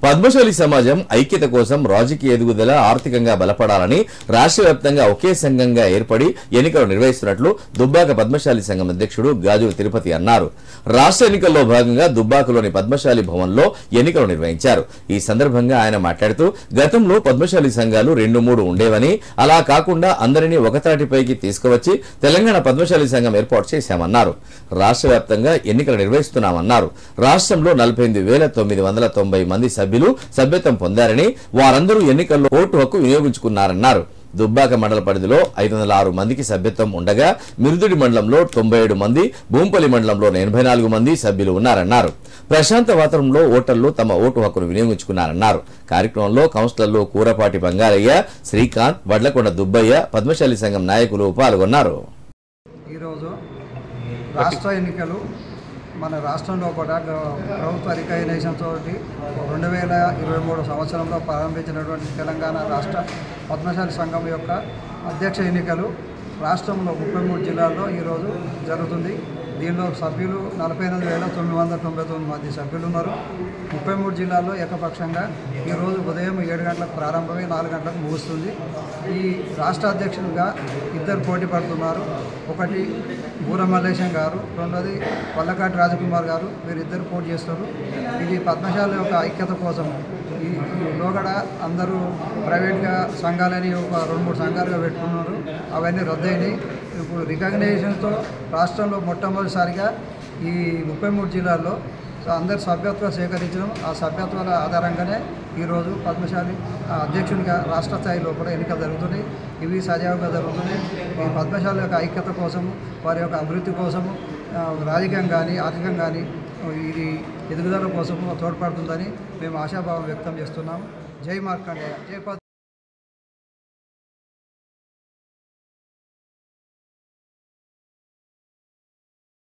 పద్మశాలి సమాజం ఐక్యత కోసం రాజకీయ ఎదుగుదల ఆర్థికంగా బలపడాలని రాష్ట్ర వ్యాప్తంగా ఒకే సంఘంగా ఏర్పడి ఎన్నికలు నిర్వహిస్తున్నట్లు దుబ్బాక పద్మశాలి సంఘం అధ్యక్షుడు గాజుల తిరుపతి అన్నారు. రాష్ట్ర ఎన్నికల్లో భాగంగా దుబ్బాకలోని పద్మశాలి భవన్లో ఎన్నికలు నిర్వహించారు. ఈ సందర్భంగా ఆయన మాట్లాడుతూ గతంలో పద్మశాలి సంఘాలు 2-3 ఉండేవని, అలా కాకుండా అందరినీ ఒకతాటిపైకి తీసుకువచ్చి తెలంగాణ పద్మశాలి సంఘం ఏర్పాటు చేశామన్నారు. రాష్ట్ర వ్యాప్తంగా ఎన్నికలు నిర్వహిస్తున్నామన్నారు. రాష్ట్రంలో 48,990 మంది సభ్యులు సభ్యత్వం పొందారని, వారందరూ ఎన్నికల్లో ఓటు హక్కు వినియోగించుకున్నారన్నారు. దుబ్బాక మండల పరిధిలో 506 మందికి సభ్యత్వం ఉండగా మిరుదుడి మండలంలో 97 మంది, భూంపల్లి మండలంలో 84 మంది సభ్యులు ఉన్నారన్నారు. ప్రశాంత వాతావరణంలో ఓటర్లు తమ ఓటు హక్కును వినియోగించుకున్నారన్నారు. కార్యక్రమంలో కౌన్సిలర్లు కూరపాటి బంగారయ్య, శ్రీకాంత్, వడ్లకొండ దుబ్బయ్య, పద్మశాలి సంఘం నాయకులు పాల్గొన్నారు. ఈరోజు రాష్ట్ర ఎన్నికలు మన రాష్ట్రంలో కూడా ప్రభుత్వ రికగ్నిషన్ తోటి 2023 సంవత్సరంలో ప్రారంభించినటువంటి తెలంగాణ రాష్ట్ర పద్మశాలి సంఘం యొక్క అధ్యక్ష ఎన్నికలు రాష్ట్రంలో 33 జిల్లాల్లో ఈరోజు జరుగుతుంది. దీనిలో సభ్యులు 48,999 మంది సభ్యులు ఉన్నారు. 33 జిల్లాల్లో ఏకపక్షంగా ఈరోజు ఉదయం 7 గంటలకు ప్రారంభమై 4 గంటలకు ముగుస్తుంది. ఈ రాష్ట్ర అధ్యక్షులుగా 2 పోటీ పడుతున్నారు. ఒకటి బూర మల్లేశం గారు, రెండోది వల్లకాటి రాజకుమార్ గారు. వీరిద్దరు పోటీ చేస్తారు. ఇది పద్మశాలి యొక్క ఐక్యత కోసం ఈ లోగడ అందరూ ప్రైవేట్గా సంఘాలని ఒక 2-3 సంఘాలుగా పెట్టుకున్నారు. అవన్నీ రద్దయినాయి. ఇప్పుడు రికగ్నైజేషన్తో రాష్ట్రంలో మొట్టమొదటిసారిగా ఈ 33 జిల్లాల్లో అందరు సభ్యత్వాలు సేకరించడం, ఆ సభ్యత్వాల ఆధారంగానే ఈరోజు పద్మశాలి అధ్యక్షునిగా రాష్ట్ర స్థాయిలో కూడా ఎన్నికలు జరుగుతున్నాయి. ఇవి సజావుగా జరుగుతున్నాయి. ఈ పద్మశాలి యొక్క ఐక్యత కోసము, వారి యొక్క అభివృద్ధి కోసము, రాజకీయం కానీ ఆర్థికంగా కానీ ఇది ఎదుగుదల కోసము తోడ్పడుతుందని మేము ఆశాభావం వ్యక్తం చేస్తున్నాము. జై మార్కండేయ, జై